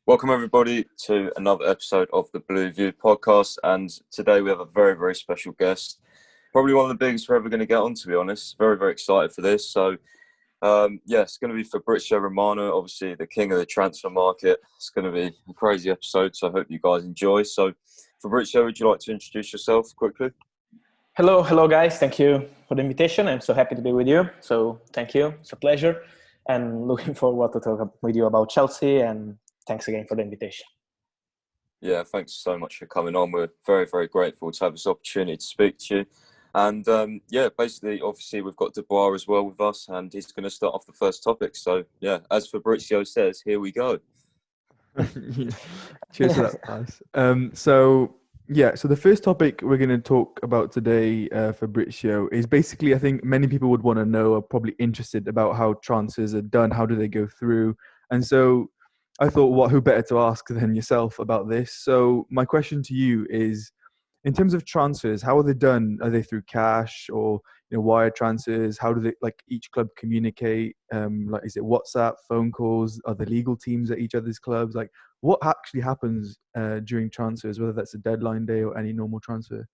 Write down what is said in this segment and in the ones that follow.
Welcome everybody to another episode of the Blue View podcast, and today we have a very, very special guest. Probably one of the biggest we're ever going to get on, to be honest. Very, very excited for this. So, it's going to be Fabrizio Romano, obviously the king of the transfer market. It's going to be a crazy episode, so I hope you guys enjoy. So, Fabrizio, would you like to introduce yourself quickly? Hello guys. Thank you for the invitation. I'm so happy to be with you. So thank you. It's a pleasure. And looking forward to talk with you about Chelsea. And thanks again for the invitation. Yeah, thanks so much for coming on. We're very, very grateful to have this opportunity to speak to you. And basically, obviously, we've got Dubois as well with us, and he's going to start off the first topic. So, yeah, as Fabrizio says, here we go. Cheers for that, guys. So the first topic we're going to talk about today, Fabrizio, is basically, I think many people would want to know, are probably interested about how transfers are done, how do they go through. And so I thought, who better to ask than yourself about this? So my question to you is, in terms of transfers, how are they done? Are they through cash or wire transfers? How do they, each club communicate? Is it WhatsApp, phone calls? Are the legal teams at each other's clubs? What actually happens during transfers, whether that's a deadline day or any normal transfer?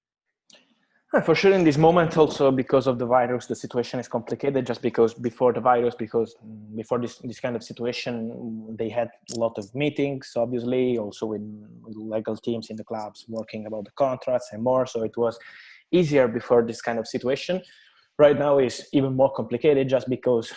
For sure, in this moment, also because of the virus, the situation is complicated. Just because before this kind of situation, they had a lot of meetings, obviously, also with legal teams in the clubs working about the contracts and more. So it was easier before this kind of situation. Right now is even more complicated just because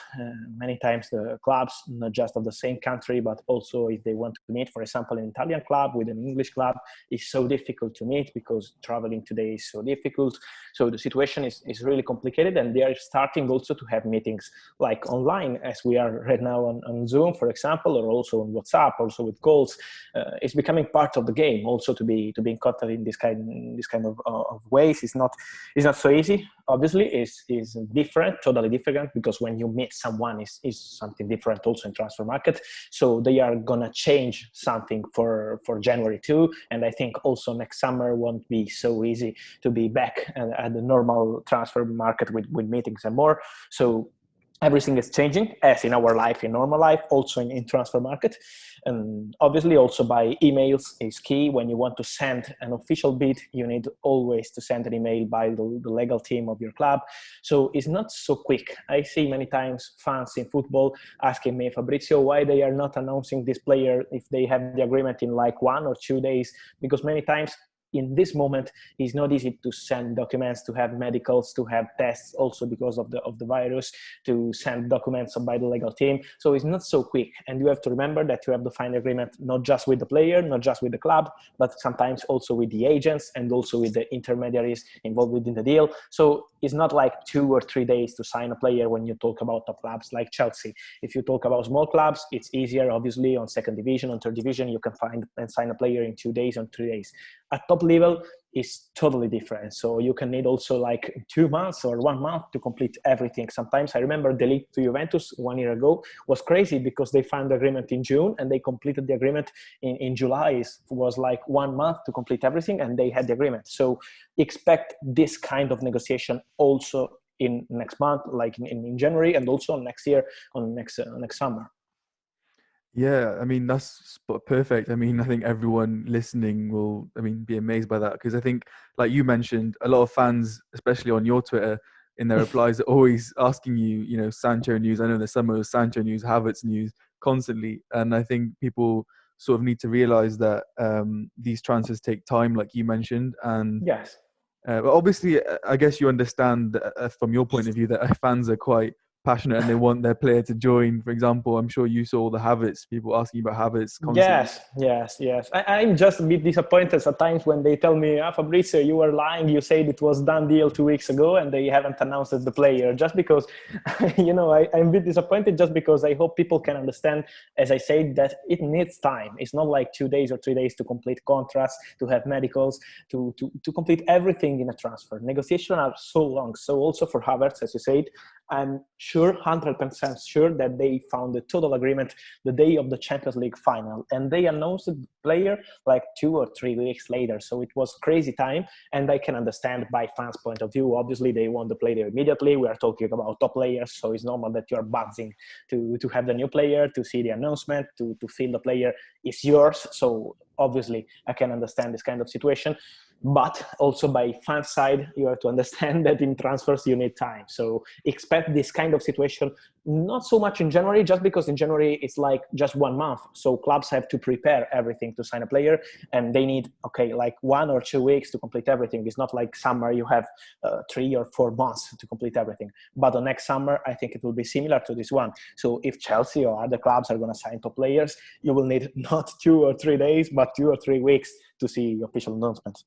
many times the clubs, not just of the same country, but also if they want to meet, for example, an Italian club with an English club, is so difficult to meet because traveling today is so difficult. So the situation is really complicated, and they are starting also to have meetings like online, as we are right now on Zoom, for example, or also on WhatsApp, also with calls. It's becoming part of the game also to be in contact in this kind of ways. It's not so easy. Obviously, is different, totally different, because when you meet someone is something different also in transfer market. So they are gonna change something for January too, and I think also next summer won't be so easy to be back at the normal transfer market with meetings and more. So everything is changing, as in our life, in normal life, also in transfer market. And obviously also by emails is key. When you want to send an official bid, you need always to send an email by the legal team of your club. So it's not so quick. I see many times fans in football asking me, Fabrizio, why they are not announcing this player if they have the agreement in 1 or 2 days? Because many times in this moment, it's not easy to send documents, to have medicals, to have tests, also because of the virus, to send documents by the legal team. So it's not so quick. And you have to remember that you have to find agreement not just with the player, not just with the club, but sometimes also with the agents and also with the intermediaries involved within the deal. So it's not 2 or 3 days to sign a player when you talk about top clubs like Chelsea. If you talk about small clubs, it's easier, obviously, on second division, on third division, you can find and sign a player in 2 days or 3 days. At top level is totally different. So you can need also 2 months or 1 month to complete everything. Sometimes I remember the league to Juventus 1 year ago was crazy because they found the agreement in June and they completed the agreement in July. It was 1 month to complete everything and they had the agreement. So expect this kind of negotiation also in next month, in January, and also next year, on next summer. Yeah, that's perfect. I think everyone listening will, be amazed by that, because I think, like you mentioned, a lot of fans, especially on your Twitter, in their replies, are always asking you, Sancho news. I know the summer was Sancho news, Havertz news constantly. And I think people sort of need to realize that these transfers take time, like you mentioned. And yes. But obviously, I guess you understand from your point of view that fans are quite passionate and they want their player to join. For example, I'm sure you saw the Havertz, people asking about Havertz constantly. Yes. I'm just a bit disappointed sometimes when they tell me, Fabrizio, you were lying. You said it was done deal 2 weeks ago and they haven't announced the player. Just because, I'm a bit disappointed, just because I hope people can understand, as I said, that it needs time. It's not 2 days or 3 days to complete contracts, to have medicals, to complete everything in a transfer. Negotiations are so long. So also for Havertz, as you said, I'm sure, 100% sure, that they found a total agreement the day of the Champions League final, and they announced the player like 2 or 3 weeks later. So it was crazy time, and I can understand by fans' point of view. Obviously, they want the player immediately. We are talking about top players, so it's normal that you're buzzing to have the new player, to see the announcement, to feel the player is yours. So obviously, I can understand this kind of situation. But also by fan side, you have to understand that in transfers you need time. So expect this kind of situation, not so much in January, just because in January it's like just 1 month. So clubs have to prepare everything to sign a player, and they need, like 1 or 2 weeks to complete everything. It's not like summer, you have 3 or 4 months to complete everything. But the next summer, I think it will be similar to this one. So if Chelsea or other clubs are going to sign top players, you will need not 2 or 3 days, but 2 or 3 weeks to see official announcements.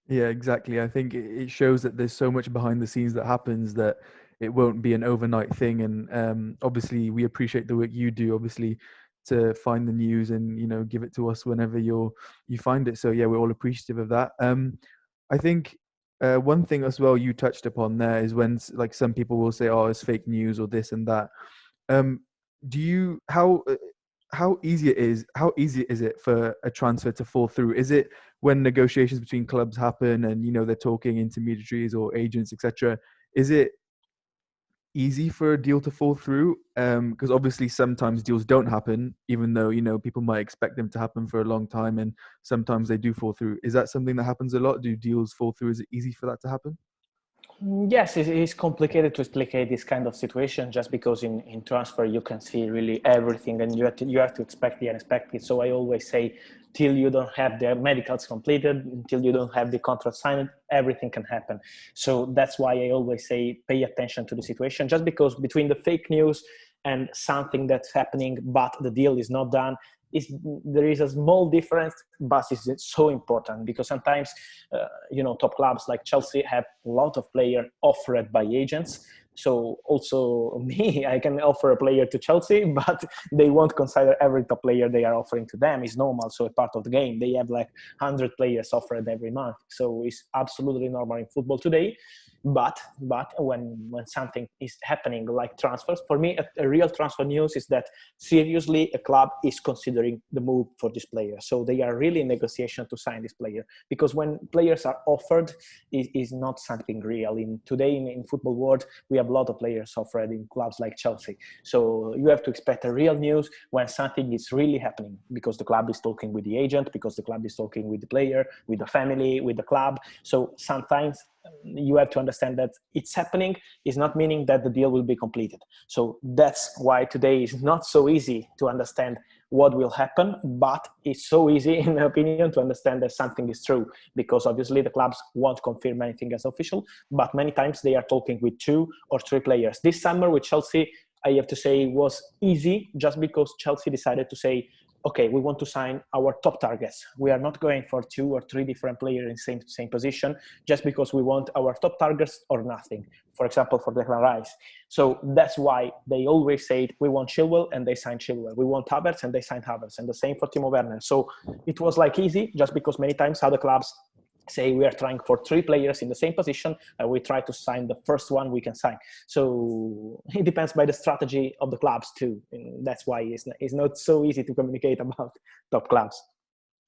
Yeah, exactly. I think it shows that there's so much behind the scenes that happens that it won't be an overnight thing. And obviously, we appreciate the work you do, obviously, to find the news and give it to us whenever you find it. So yeah, we're all appreciative of that. I think one thing as well you touched upon there is when like some people will say, "Oh, it's fake news" or this and that. Do you how easy is it for a transfer to fall through? Is it when negotiations between clubs happen and they're talking intermediaries or agents, etc.? Is it easy for a deal to fall through? Because obviously sometimes deals don't happen, even though people might expect them to happen for a long time, and sometimes they do fall through. Is that something that happens a lot? Do deals fall through? Is it easy for that to happen? Yes, it is complicated to explicate this kind of situation, just because in transfer you can see really everything, and you have to expect the unexpected. So I always say, till you don't have the medicals completed, until you don't have the contract signed, everything can happen. So that's why I always say pay attention to the situation, just because between the fake news and something that's happening but the deal is not done, there is a small difference, but it's so important, because sometimes top clubs like Chelsea have a lot of players offered by agents. So also me, I can offer a player to Chelsea, but they won't consider every top player they are offering to them. It's normal, so a part of the game. They have like 100 players offered every month, so it's absolutely normal in football today. But when something is happening like transfers, for me, a real transfer news is that seriously a club is considering the move for this player. So they are really in negotiation to sign this player, because when players are offered, it is not something real. Today in football world, we have a lot of players offered in clubs like Chelsea. So you have to expect a real news when something is really happening, because the club is talking with the agent, because the club is talking with the player, with the family, with the club. So sometimes you have to understand that it's happening is not meaning that the deal will be completed. So that's why today is not so easy to understand what will happen, but it's so easy, in my opinion, to understand that something is true, because obviously the clubs won't confirm anything as official, but many times they are talking with 2 or 3 players. This summer with Chelsea, I have to say, was easy, just because Chelsea decided to say, okay, we want to sign our top targets. We are not going for 2 or 3 different players in same position, just because we want our top targets or nothing. For example, for Declan Rice. So that's why they always say, we want Chilwell, and they signed Chilwell. We want Havertz, and they signed Havertz. And the same for Timo Werner. So it was like easy, just because many times other clubs say we are trying for 3 players in the same position, and we try to sign the first one we can sign. So it depends by the strategy of the clubs too. And that's why it's not so easy to communicate about top clubs.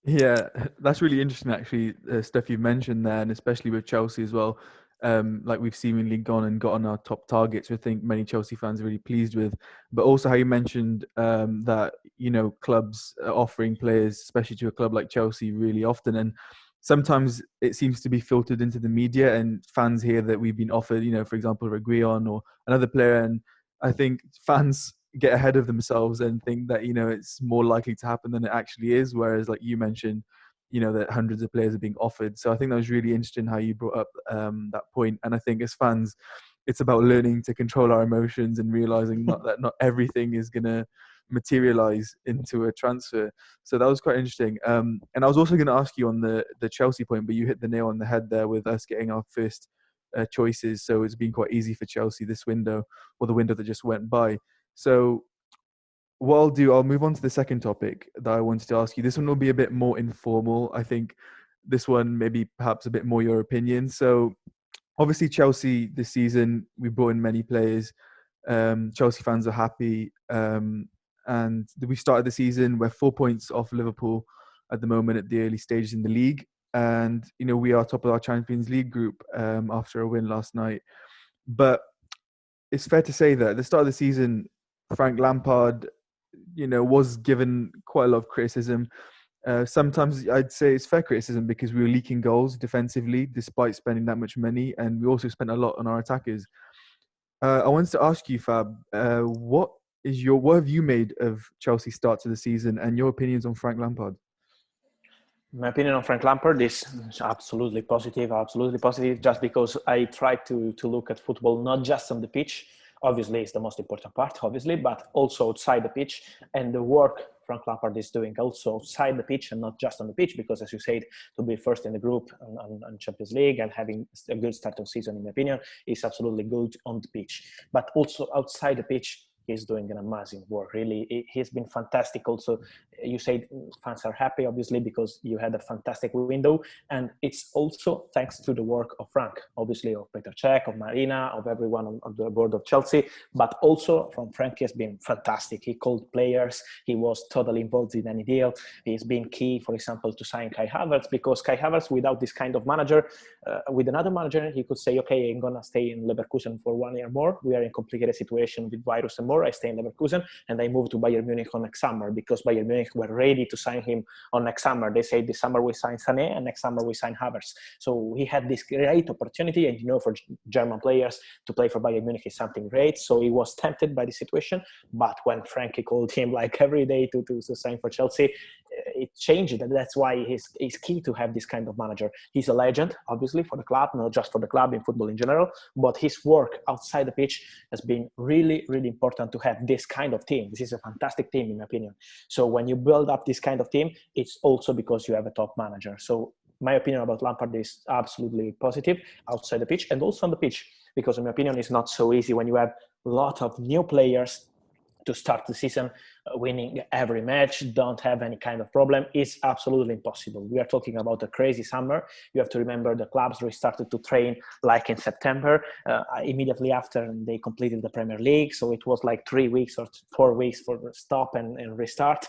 Yeah, that's really interesting, actually, stuff you've mentioned there, and especially with Chelsea as well. Like we've seemingly gone and got on our top targets, which I think many Chelsea fans are really pleased with. But also how you mentioned that, clubs are offering players, especially to a club like Chelsea, really often. And sometimes it seems to be filtered into the media, and fans hear that we've been offered, for example, Reguilon or another player. And I think fans get ahead of themselves and think that it's more likely to happen than it actually is, whereas like you mentioned that hundreds of players are being offered. So I think that was really interesting how you brought up that point. And I think as fans, it's about learning to control our emotions and realizing that not everything is going to materialize into a transfer. So that was quite interesting. And I was also going to ask you on the Chelsea point, but you hit the nail on the head there with us getting our first choices. So it's been quite easy for Chelsea this window, or the window that just went by. So what I'll move on to the second topic that I wanted to ask you. This one will be a bit more informal. I think this one maybe perhaps a bit more your opinion. So obviously Chelsea this season, we brought in many players. Chelsea fans are happy. And we started the season, we're 4 points off Liverpool at the moment at the early stages in the league. And, we are top of our Champions League group after a win last night. But it's fair to say that at the start of the season, Frank Lampard, was given quite a lot of criticism. Sometimes I'd say it's fair criticism because we were leaking goals defensively despite spending that much money, and we also spent a lot on our attackers. I wanted to ask you, Fab, what have you made of Chelsea's start to the season and your opinions on Frank Lampard? My opinion on Frank Lampard is absolutely positive, just because I try to look at football not just on the pitch. Obviously, it's the most important part, but also outside the pitch, and the work Frank Lampard is doing also outside the pitch and not just on the pitch, because as you said, to be first in the group on Champions League and having a good start of season, in my opinion, is absolutely good on the pitch. But also outside the pitch, he's doing an amazing work. Really, he's been fantastic. Also, you said fans are happy, obviously, because you had a fantastic window, and it's also thanks to the work of Frank, obviously, of Peter Cech, of Marina, of everyone on the board of Chelsea, but also from Frank has been fantastic. He called players. He was totally involved in any deal. He's been key, for example, to sign Kai Havertz, because Kai Havertz, without this kind of manager, with another manager, he could say, okay, I'm gonna stay in Leverkusen for 1 year more. We are in a complicated situation with virus and more. I stay in Leverkusen and I moved to Bayern Munich on next summer, because Bayern Munich were ready to sign him on next summer. They say this summer we sign Sané and next summer we sign Havertz. So he had this great opportunity, and for German players to play for Bayern Munich is something great. So he was tempted by the situation, but when Frankie called him like every day to sign for Chelsea, it changed. And that's why he's key to have this kind of manager. He's a legend, obviously, for the club, not just for the club, in football in general, but his work outside the pitch has been really, really important to have this kind of team. This is a fantastic team, in my opinion. So when you build up this kind of team, it's also because you have a top manager. So my opinion about Lampard is absolutely positive outside the pitch and also on the pitch, because in my opinion, it's not so easy when you have a lot of new players to start the season winning every match, don't have any kind of problem, is absolutely impossible. We are talking about a crazy summer. You have to remember the clubs restarted to train like in September, immediately after they completed the Premier League. So it was like 3 weeks or 4 weeks for stop and restart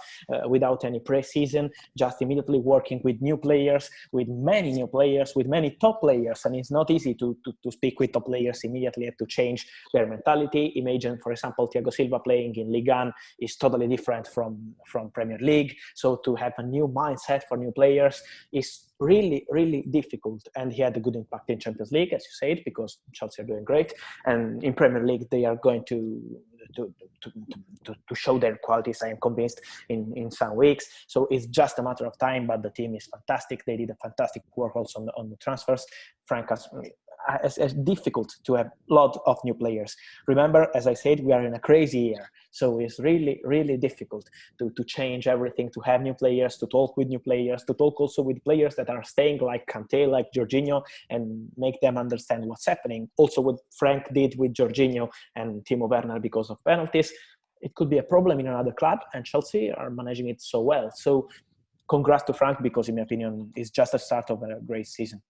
without any pre-season, just immediately working with new players, with many new players, with many top players. And it's not easy to speak with top players immediately, have to change their mentality. Imagine, for example, Thiago Silva playing in Ligue 1 is totally different from Premier League. So to have a new mindset for new players is really, really difficult. And he had a good impact in Champions League, as you said, because Chelsea are doing great. And in Premier League, they are going to show their qualities, I am convinced, in some weeks. So it's just a matter of time, but the team is fantastic. They did a fantastic work also on the transfers. Frank has it's difficult to have a lot of new players. Remember, as I said, we are in a crazy year. So it's really, really difficult to change everything, to have new players, to talk with new players, to talk also with players that are staying like Kanté, like Jorginho, and make them understand what's happening. Also what Frank did with Jorginho and Timo Werner because of penalties. It could be a problem in another club, and Chelsea are managing it so well. So congrats to Frank, because in my opinion, it's just the start of a great season.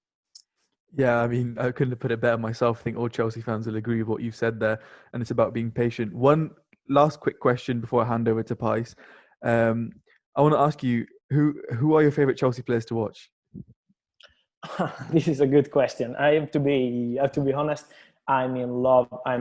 Yeah, I mean, I couldn't have put it better myself. I think all Chelsea fans will agree with what you've said there, and it's about being patient. One last quick question before I hand over to Pice. I want to ask you, who are your favourite Chelsea players to watch? This is a good question. I have to be honest. I'm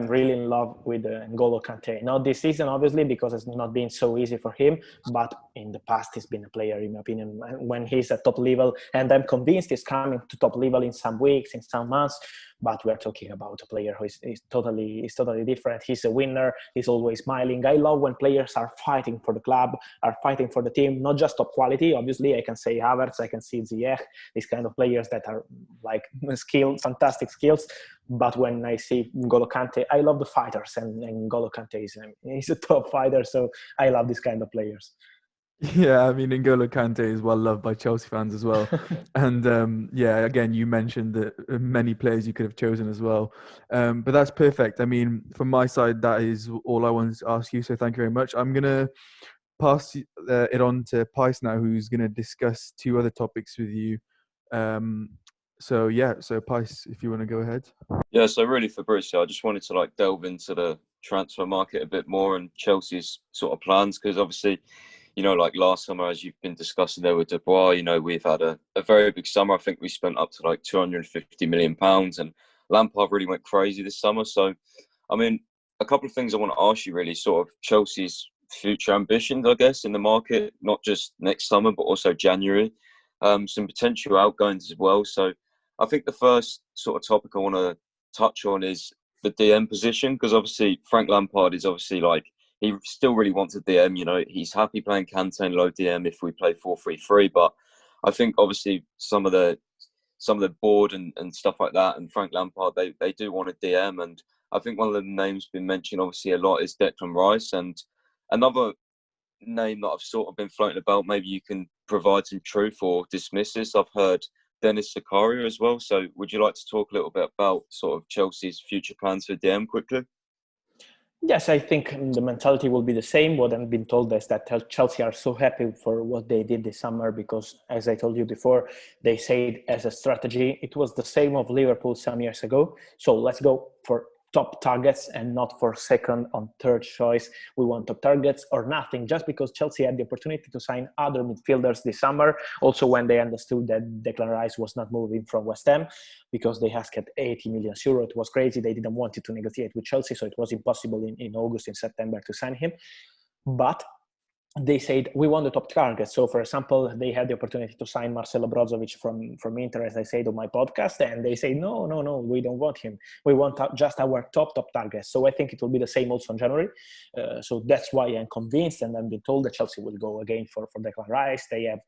really in love with N'Golo Kanté. Not this season, obviously, because it's not been so easy for him. But in the past, he's been a player, in my opinion, when he's at top level. And I'm convinced he's coming to top level in some weeks, in some months. But we're talking about a player who is totally different. He's a winner. He's always smiling. I love when players are fighting for the club, are fighting for the team, not just top quality. Obviously, I can say Havertz, I can see Ziyech, these kind of players that are like fantastic skills. But when I see N'Golo Kanté, I love the fighters, and N'Golo Kanté is a top fighter. So I love this kind of players. Yeah, I mean, N'Golo Kante is well loved by Chelsea fans as well. And yeah, again, you mentioned that many players you could have chosen as well. But that's perfect. I mean, from my side, that is all I wanted to ask you. So thank you very much. I'm going to pass it on to Pice now, who's going to discuss two other topics with you. So yeah, so Pice, if you want to go ahead. Yeah, so really Fabrizio, I just wanted to like delve into the transfer market a bit more and Chelsea's sort of plans because obviously, like last summer, as you've been discussing there with Dubois, we've had a very big summer. I think we spent up to like £250 million and Lampard really went crazy this summer. So, I mean, a couple of things I want to ask you really, sort of Chelsea's future ambitions, I guess, in the market, not just next summer, but also January. Some potential outgoings as well. So I think the first sort of topic I want to touch on is the DM position, because obviously Frank Lampard is obviously like, he still really wants a DM. He's happy playing Kante and low DM if we play 4-3-3. But I think obviously some of the board and stuff like that, and Frank Lampard, they do want a DM. And I think one of the names been mentioned obviously a lot is Declan Rice. And another name that I've sort of been floating about, maybe you can provide some truth or dismiss this. I've heard Dennis Zakaria as well. So would you like to talk a little bit about sort of Chelsea's future plans for DM quickly? Yes, I think the mentality will be the same. What I've been told is that Chelsea are so happy for what they did this summer because, as I told you before, they said as a strategy, it was the same of Liverpool some years ago. So let's go for top targets and not for second or third choice. We want top targets or nothing, just because Chelsea had the opportunity to sign other midfielders this summer. Also, when they understood that Declan Rice was not moving from West Ham because they asked 80 million euro. It was crazy. They didn't want to negotiate with Chelsea, so it was impossible in August, in September to sign him. But they said, we want the top targets. So, for example, they had the opportunity to sign Marcelo Brozovic from Inter, as I said on my podcast, and they say, no, we don't want him. We want just our top targets. So I think it will be the same also in January. So that's why I'm convinced, and I've been told that Chelsea will go again for Declan Rice. They have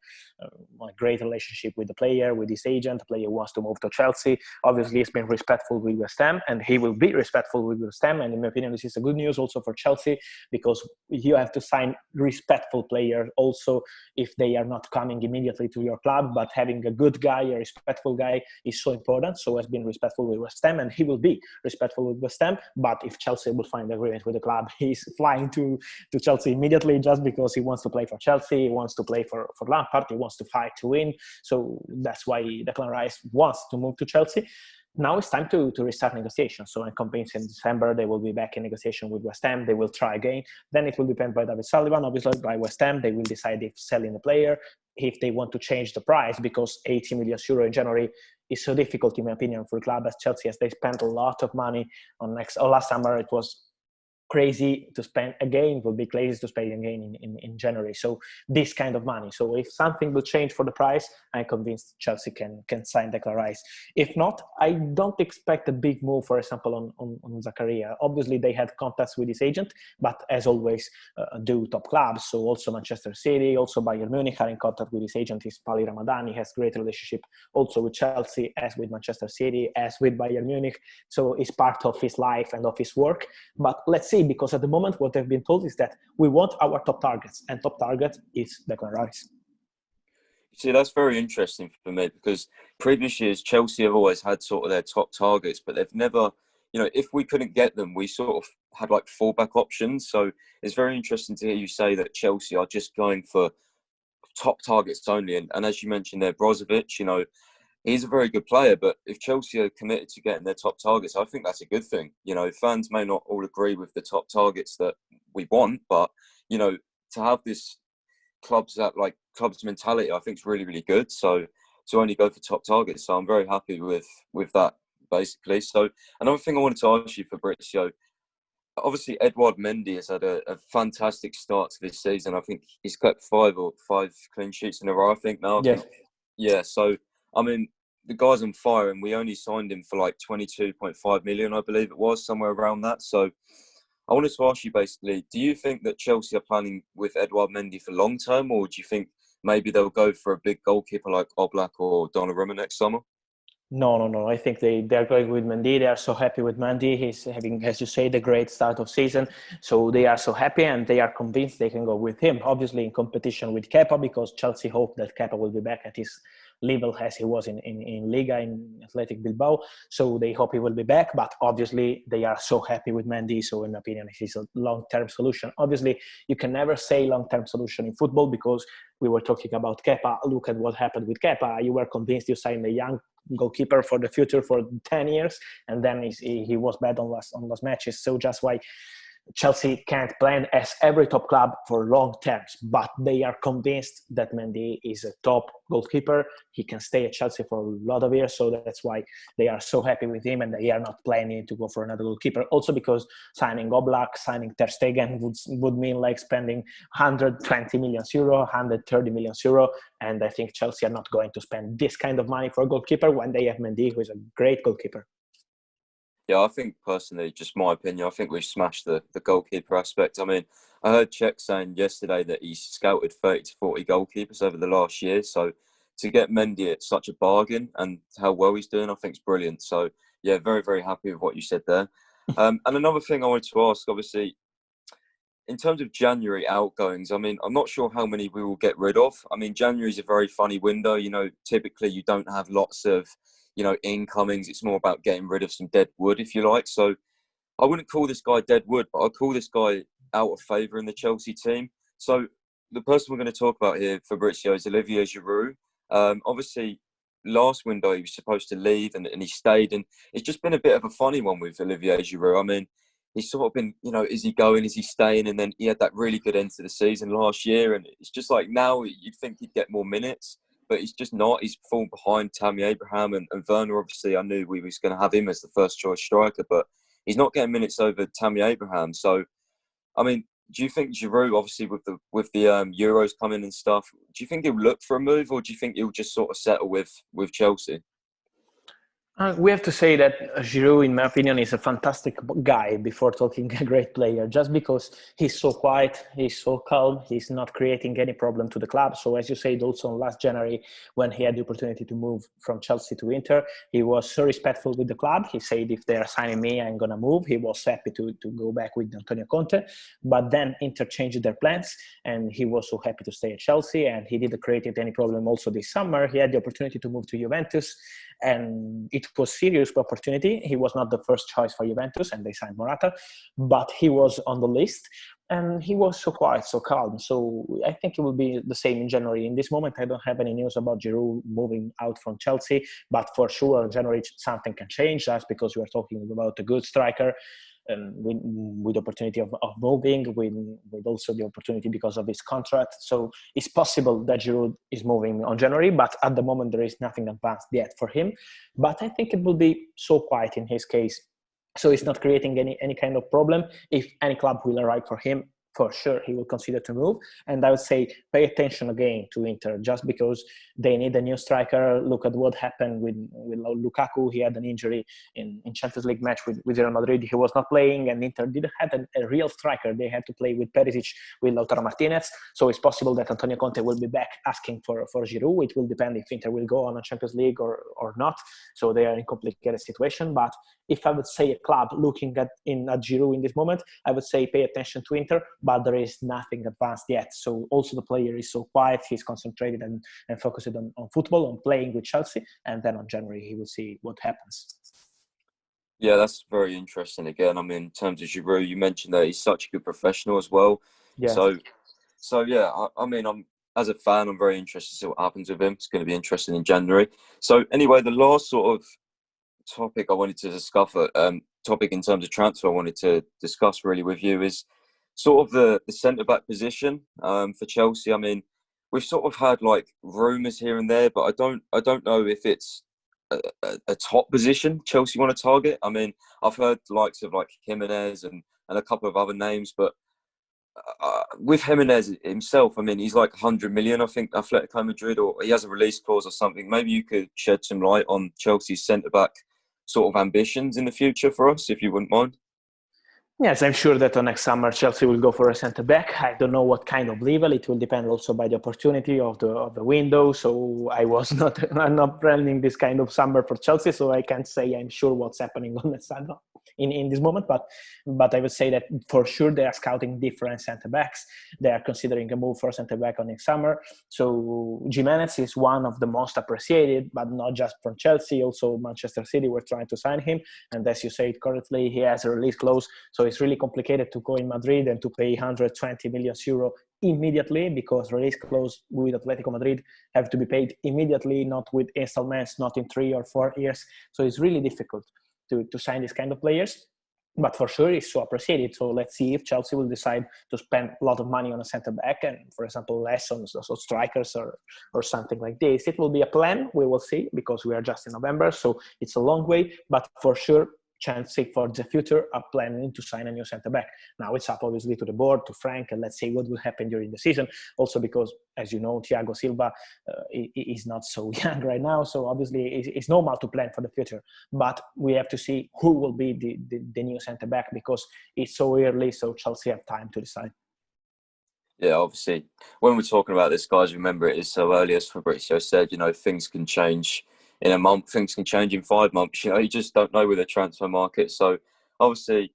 a great relationship with the player, with his agent. The player wants to move to Chelsea. Obviously, he's been respectful with West Ham, and he will be respectful with West Ham. And in my opinion, this is a good news also for Chelsea, because you have to sign respectful players also if they are not coming immediately to your club. But having a good guy, a respectful guy, is so important. So has been respectful with West Ham, and he will be respectful with West Ham. But if Chelsea will find agreement with the club, he's flying to Chelsea immediately, just because he wants to play for Chelsea, he wants to play for Lampard, he wants to fight to win. So that's why Declan Rice wants to move to Chelsea. Now it's time to restart negotiations. So I'm convinced in December they will be back in negotiation with West Ham. They will try again. Then it will depend by David Sullivan, obviously by West Ham. They will decide if selling the player, if they want to change the price, because 80 million euro in January is so difficult, in my opinion, for a club as Chelsea, as they spent a lot of money on last summer. It was crazy to spend again, will be crazy to spend again in January. So this kind of money. So if something will change for the price, I'm convinced Chelsea can sign Declan Rice. If not, I don't expect a big move, for example, on Zakaria. Obviously, they had contacts with his agent, but as always, do top clubs. So also Manchester City, also Bayern Munich are in contact with his agent. Is Pali Ramadan. He has great relationship also with Chelsea, as with Manchester City, as with Bayern Munich. So it's part of his life and of his work. But let's see, because at the moment what I've been told is that we want our top targets, and top target is Declan Rice. See, that's very interesting for me, because previous years Chelsea have always had sort of their top targets, but they've never, if we couldn't get them, we sort of had like fallback options. So it's very interesting to hear you say that Chelsea are just going for top targets only. And as you mentioned there, Brozovic, he's a very good player, but if Chelsea are committed to getting their top targets, I think that's a good thing. Fans may not all agree with the top targets that we want, but, to have this club's mentality, I think is really, really good. So to only go for top targets. So I'm very happy with that, basically. So another thing I wanted to ask you, Fabrizio, obviously Edouard Mendy has had a fantastic start to this season. I think he's kept five clean sheets in a row, I think now. Yes. Yeah, so, I mean, the guy's on fire, and we only signed him for like 22.5 million, I believe it was, somewhere around that. So I wanted to ask you, basically, do you think that Chelsea are planning with Edouard Mendy for long term, or do you think maybe they'll go for a big goalkeeper like Oblak or Donnarumma next summer? No. I think they're going with Mendy. They are so happy with Mendy. He's having, as you say, the great start of season. So they are so happy, and they are convinced they can go with him. Obviously in competition with Kepa, because Chelsea hope that Kepa will be back at his level as he was in Liga, in Athletic Bilbao. So they hope he will be back. But obviously they are so happy with Mendy. So in my opinion, it is a long-term solution. Obviously, you can never say long-term solution in football, because we were talking about Kepa. Look at what happened with Kepa. You were convinced you signed a young goalkeeper for the future for 10 years, and then he was bad on last matches. So just why Chelsea can't plan as every top club for long terms, but they are convinced that Mendy is a top goalkeeper. He can stay at Chelsea for a lot of years, so that's why they are so happy with him, and they are not planning to go for another goalkeeper. Also because signing Oblak, signing Ter Stegen would mean like spending 120 million euro, 130 million euro, and I think Chelsea are not going to spend this kind of money for a goalkeeper when they have Mendy, who is a great goalkeeper. Yeah, I think personally, just my opinion, I think we've smashed the goalkeeper aspect. I mean, I heard Czech saying yesterday that he's scouted 30 to 40 goalkeepers over the last year. So to get Mendy at such a bargain and how well he's doing, I think is brilliant. So yeah, very, very happy with what you said there. And another thing I wanted to ask, obviously, in terms of January outgoings, I mean, I'm not sure how many we will get rid of. I mean, January is a very funny window. You know, typically you don't have lots of, incomings. It's more about getting rid of some dead wood, if you like. So I wouldn't call this guy dead wood, but I'd call this guy out of favour in the Chelsea team. So the person we're going to talk about here, Fabrizio, is Olivier Giroud. Obviously, last window he was supposed to leave and he stayed. And it's just been a bit of a funny one with Olivier Giroud. I mean, he's sort of been, is he going, is he staying? And then he had that really good end to the season last year. And it's just like now you'd think he'd get more minutes, but he's just not. He's fallen behind Tammy Abraham and Werner. Obviously, I knew we was going to have him as the first choice striker, but he's not getting minutes over Tammy Abraham. So, I mean, do you think Giroud, obviously with the Euros coming and stuff, do you think he'll look for a move, or do you think he'll just sort of settle with Chelsea? We have to say that Giroud, in my opinion, is a fantastic guy before talking a great player, just because he's so quiet, he's so calm, he's not creating any problem to the club. So as you said, also last January, when he had the opportunity to move from Chelsea to Inter, he was so respectful with the club. He said, if they are signing me, I'm going to move. He was happy to go back with Antonio Conte. But then Inter changed their plans, and he was so happy to stay at Chelsea, and he didn't create any problem also this summer. He had the opportunity to move to Juventus, and it was serious opportunity. He was not the first choice for Juventus, and they signed Morata, but he was on the list, and he was so quiet, so calm. So I think it will be the same in January. In this moment, I don't have any news about Giroud moving out from Chelsea, but for sure in January something can change. That's because we are talking about a good striker, with the opportunity of moving, with also the opportunity because of his contract. So it's possible that Giroud is moving on January, but at the moment there is nothing advanced yet for him. But I think it will be so quiet in his case. So it's not creating any kind of problem. If any club will arrive for him, for sure he will consider to move. And I would say pay attention again to Inter, just because they need a new striker. Look at what happened with Lukaku. He had an injury in Champions League match with Real Madrid. He was not playing, and Inter didn't have a real striker. They had to play with Perisic, with Lautaro Martinez. So it's possible that Antonio Conte will be back asking for Giroud. It will depend if Inter will go on a Champions League or not. So they are in a complicated situation. But if I would say a club looking at Giroud in this moment, I would say pay attention to Inter, but there is nothing advanced yet. So also the player is so quiet, he's concentrated and focused on football, on playing with Chelsea, and then on January he will see what happens. Yeah, that's very interesting. Again, I mean, in terms of Giroud, you mentioned that he's such a good professional as well. Yeah. So yeah, I mean, as a fan, I'm very interested to see what happens with him. It's going to be interesting in January. So anyway, the last sort of topic I wanted to discuss, topic in terms of transfer I wanted to discuss really with you is sort of the centre-back position for Chelsea. I mean, we've sort of had like rumours here and there, but I don't know if it's a top position Chelsea want to target. I mean, I've heard the likes of like Jimenez and a couple of other names, but with Jimenez himself, I mean, he's like 100 million, I think, Atletico Madrid, or he has a release clause or something. Maybe you could shed some light on Chelsea's centre-back sort of ambitions in the future for us, if you wouldn't mind. Yes, I'm sure that next summer Chelsea will go for a centre-back. I don't know what kind of level. It will depend also by the opportunity of the window. So I'm not planning this kind of summer for Chelsea, so I can't say I'm sure what's happening on the summer. in this moment. But I would say that for sure they are scouting different centre backs. They are considering a move for centre back on next summer. So Gimenez is one of the most appreciated, but not just from Chelsea. Also Manchester City were trying to sign him, and as you said correctly, he has a release clause. So it's really complicated to go in Madrid and to pay 120 million euro immediately, because release clause with Atletico Madrid have to be paid immediately, not with installments, not in 3 or 4 years. So it's really difficult to sign this kind of players. But for sure, it's so appreciated. So let's see if Chelsea will decide to spend a lot of money on a centre back and, for example, lessons or strikers or something like this. It will be a plan. We will see, because we are just in November, so it's a long way. But for sure, Chelsea for the future are planning to sign a new centre back. Now it's up obviously to the board, to Frank, and let's see what will happen during the season. Also because, as you know, Thiago Silva is not so young right now, so obviously it's normal to plan for the future. But we have to see who will be the new centre back, because it's so early, so Chelsea have time to decide. Yeah, obviously, when we're talking about this, guys, remember it is so early, as Fabrizio said, things can change in a month, things can change in 5 months. You just don't know with the transfer market. So obviously,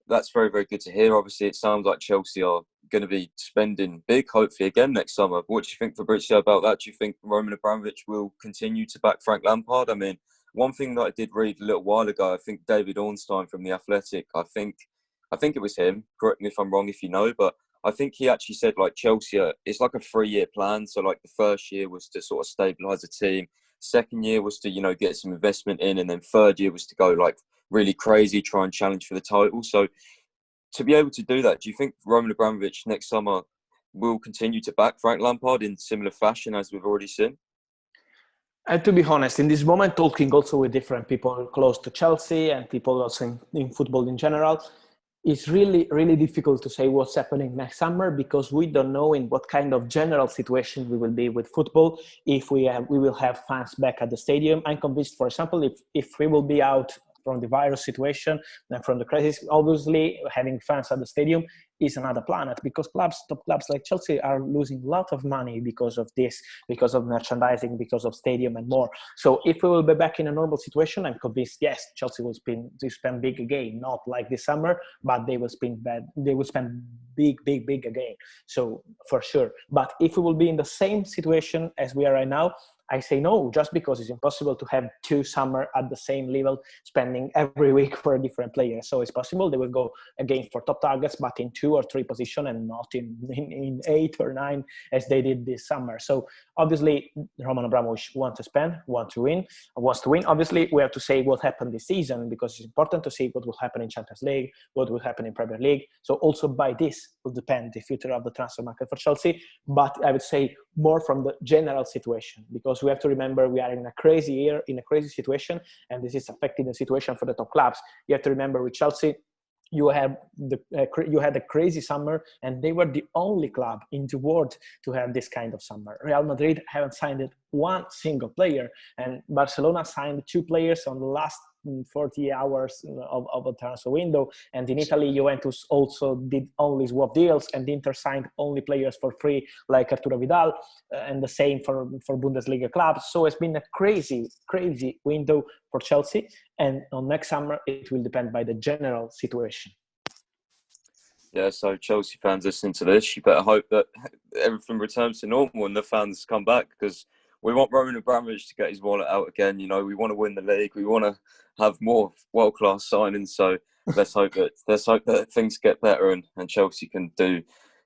that's very, very good to hear. Obviously, it sounds like Chelsea are going to be spending big, hopefully, again next summer. What do you think, Fabrizio, about that? Do you think Roman Abramovich will continue to back Frank Lampard? I mean, one thing that I did read a little while ago, I think David Ornstein from The Athletic, I think it was him, correct me if I'm wrong if you know, but I think he actually said, like, Chelsea, it's like a 3-year plan. So, like, the first year was to sort of stabilise the team. Second year was to, get some investment in. And then third year was to go, like, really crazy, try and challenge for the title. So, to be able to do that, do you think Roman Abramovich next summer will continue to back Frank Lampard in similar fashion as we've already seen? And to be honest, in this moment, talking also with different people close to Chelsea and people also in football in general, it's really, really difficult to say what's happening next summer, because we don't know in what kind of general situation we will be with football. If we will have fans back at the stadium. I'm convinced, for example, if we will be out from the virus situation and from the crisis, obviously having fans at the stadium is another planet, because top clubs like Chelsea are losing a lot of money because of this, because of merchandising, because of stadium and more. So if we will be back in a normal situation, I'm convinced, yes, Chelsea will spend big again, not like this summer, but they will spend big again. So for sure. But if we will be in the same situation as we are right now, I say no, just because it's impossible to have 2 summer at the same level, spending every week for a different player. So it's possible they will go again for top targets, but in 2 or 3 positions and not in 8 or 9 as they did this summer. So obviously, Roman Abramovich wants to win. Obviously, we have to say what happened this season, because it's important to see what will happen in Champions League, what will happen in Premier League. So also by this will depend the future of the transfer market for Chelsea. But I would say more from the general situation, because we have to remember we are in a crazy year, in a crazy situation, and this is affecting the situation for the top clubs. You have to remember with Chelsea, you had a crazy summer, and they were the only club in the world to have this kind of summer. Real Madrid haven't signed one single player, and Barcelona signed 2 players on the last 40 hours of a transfer window. And in Italy, Juventus also did only swap deals, and Inter signed only players for free, like Arturo Vidal, and the same for Bundesliga clubs. So it's been a crazy window for Chelsea, and on next summer it will depend by the general situation. Yeah, so Chelsea fans listening to this, you better hope that everything returns to normal and the fans come back, because we want Roman Abramovich to get his wallet out again. We want to win the league. We want to have more world-class signings. So let's hope that things get better and Chelsea can do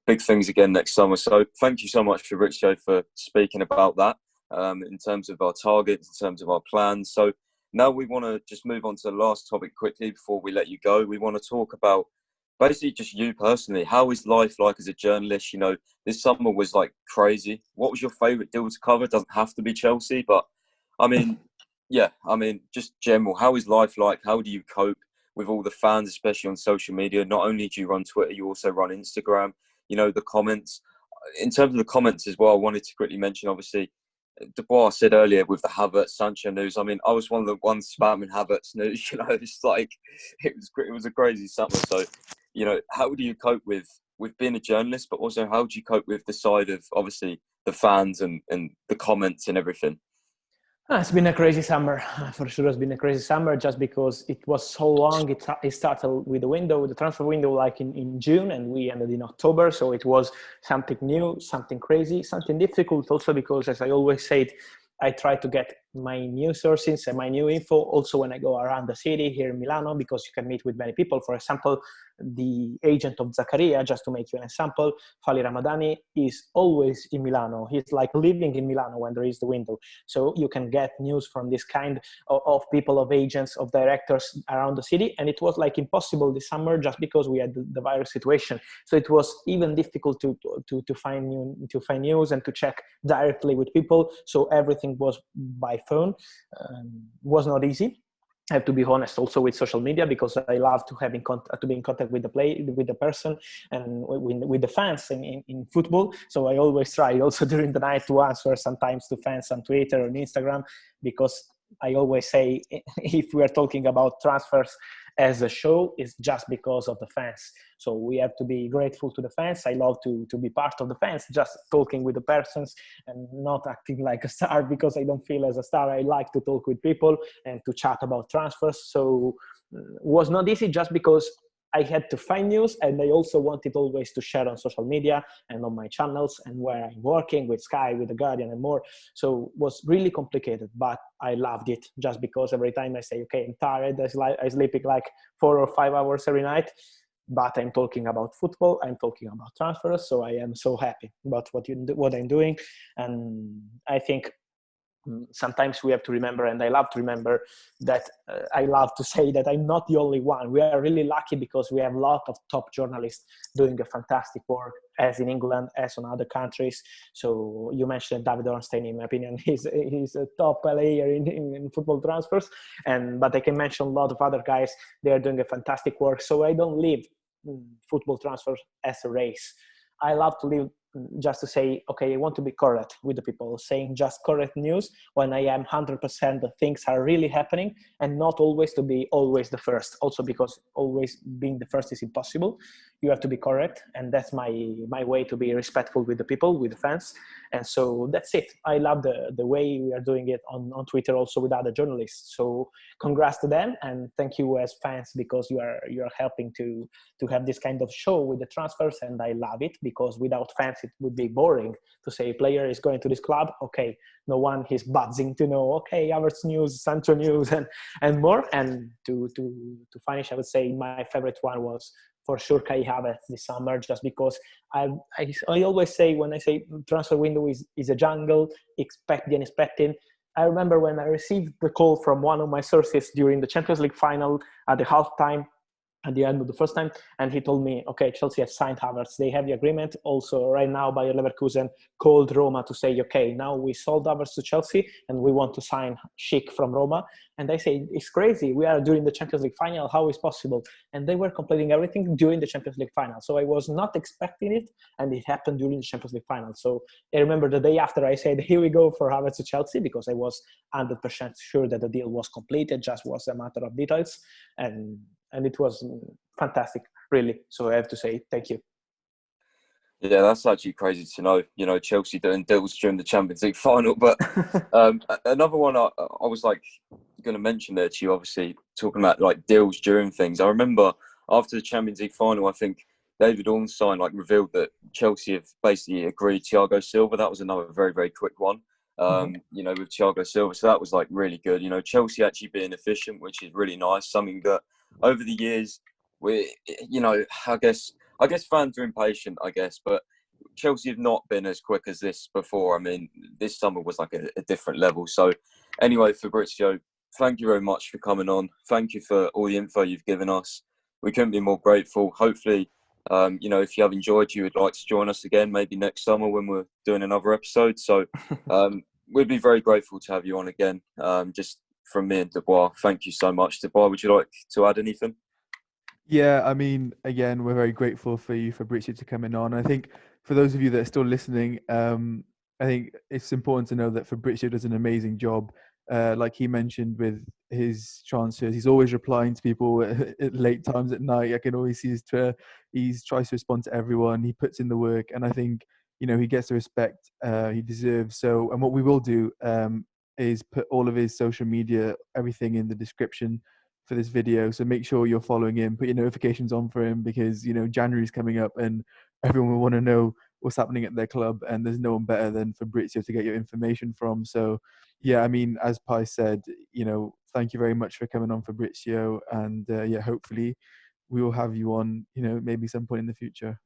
big things again next summer. So thank you so much, Fabrizio, for speaking about that in terms of our targets, in terms of our plans. So now we want to just move on to the last topic quickly before we let you go. We want to talk about basically just you personally. How is life like as a journalist? This summer was like crazy. What was your favourite deal to cover? It doesn't have to be Chelsea, but just general. How is life like? How do you cope with all the fans, especially on social media? Not only do you run Twitter, you also run Instagram. The comments. In terms of the comments as well, I wanted to quickly mention, obviously, Dubois said earlier with the Havertz Sancho news. I mean, I was one of the ones spamming Havertz news. It's like it was a crazy summer. So, how do you cope with being a journalist, but also how do you cope with the side of obviously the fans and the comments and everything? It's been a crazy summer. For sure, it's been a crazy summer just because it was so long. It started with the transfer window, like in June, and we ended in October. So it was something new, something crazy, something difficult also because, as I always said, I try to get my new sources and my new info also when I go around the city here in Milano, because you can meet with many people. For example, the agent of Zaccaria, just to make you an example, Fali Ramadani, is always in Milano. He's like living in Milano when there is the window. So you can get news from this kind of people, of agents, of directors around the city. And it was like impossible this summer just because we had the virus situation. So it was even difficult to find news and to check directly with people. So everything was by phone. Was not easy. I have to be honest also with social media, because I love to be in contact with the person and with the fans in football. So I always try also during the night to answer sometimes to fans on Twitter or on Instagram, because I always say if we are talking about transfers as a show, it's just because of the fans. So we have to be grateful to the fans. I love to be part of the fans, just talking with the persons and not acting like a star, because I don't feel as a star. I like to talk with people and to chat about transfers. So it was not easy just because I had to find news, and I also wanted always to share on social media and on my channels and where I'm working with Sky, with The Guardian and more. So it was really complicated, but I loved it just because every time I say, okay, I'm tired, I sleeping like 4 or 5 hours every night, but I'm talking about football, I'm talking about transfers. So I am so happy about what I'm doing. And I think sometimes we have to remember, and I love to remember that I love to say that I'm not the only one. We are really lucky because we have a lot of top journalists doing a fantastic work, as in England, as on other countries. So you mentioned David Ornstein. In my opinion, he's a top player in football transfers, but I can mention a lot of other guys. They are doing a fantastic work. So I don't leave football transfers as a race. I love to live just to say, okay, I want to be correct with the people, saying just correct news when I am 100% that things are really happening, and not always to be always the first. Also because always being the first is impossible. You have to be correct, and that's my way to be respectful with the people, with the fans. And so that's it. I love the way we are doing it on Twitter, also with other journalists. So congrats to them, and thank you as fans, because you are helping to have this kind of show with the transfers. And I love it, because without fans it would be boring to say a player is going to this club. Okay, no one is buzzing to know, okay, Havertz news, Sancho news, and more. And to finish, I would say my favorite one was for sure Kai Havertz this summer, just because I always say, when I say transfer window is a jungle, expect the unexpected. I remember when I received the call from one of my sources during the Champions League final at the halftime, at the end of the first time, and he told me, okay, Chelsea has signed Havertz. They have the agreement. Also, right now, Bayer Leverkusen called Roma to say, okay, now we sold Havertz to Chelsea, and we want to sign Schick from Roma. And I say, it's crazy. We are doing the Champions League final. How is possible? And they were completing everything during the Champions League final. So I was not expecting it, and it happened during the Champions League final. So I remember the day after I said, here we go for Havertz to Chelsea, because I was 100% sure that the deal was completed, just was a matter of details. And it was fantastic, really. So I have to say thank you. Yeah, that's actually crazy to know. You know, Chelsea doing deals during the Champions League final. But another one I was like going to mention there to you, obviously talking about like deals during things. I remember after the Champions League final, I think David Ornstein like revealed that Chelsea have basically agreed Thiago Silva. That was another very, very quick one. You know, with Thiago Silva. So that was like really good. You know, Chelsea actually being efficient, which is really nice. Something that over the years, you know, I guess fans are impatient, I guess, but Chelsea have not been as quick as this before. I mean, this summer was like a different level. So anyway, Fabrizio, thank you very much for coming on. Thank you for all the info you've given us. We couldn't be more grateful. Hopefully, you know, if you have enjoyed, you would like to join us again, maybe next summer when we're doing another episode. So we'd be very grateful to have you on again. Just from me and Dubois, thank you so much. Dubois, would you like to add anything? Yeah, I mean, again, we're very grateful for you, Fabrizio, to coming on. I think for those of you that are still listening, I think it's important to know that Fabrizio does an amazing job. Like he mentioned with his transfers, he's always replying to people at late times at night. I can always see his Twitter. He tries to respond to everyone. He puts in the work, and I think, you know, he gets the respect he deserves. So, and what we will do is put all of his social media, everything in the description for this video. So make sure you're following him, put your notifications on for him, because January's coming up and everyone will want to know what's happening at their club, and there's no one better than Fabrizio to get your information from. So yeah, I mean, as Pi said, thank you very much for coming on, Fabrizio, and hopefully we will have you on, maybe some point in the future.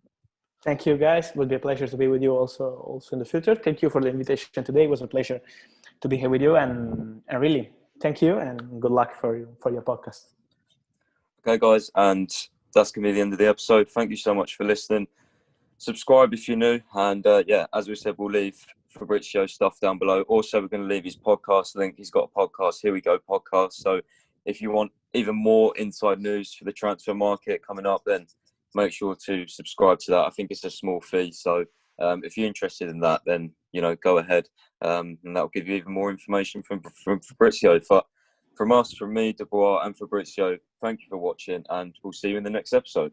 Thank you, guys. It would be a pleasure to be with you also in the future. Thank you for the invitation today. It was a pleasure to be here with you, and really thank you and good luck for your podcast. Okay, guys, and that's going to be the end of the episode. Thank you so much for listening. Subscribe if you're new, and as we said, we'll leave Fabrizio's stuff down below. Also, we're going to leave his podcast link. He's got a podcast, Here We Go podcast. So if you want even more inside news for the transfer market coming up, then make sure to subscribe to that. I think it's a small fee, so if you're interested in that, then go ahead, and that'll give you even more information from Fabrizio. But from us, from me, Dubois, and Fabrizio, thank you for watching, and we'll see you in the next episode.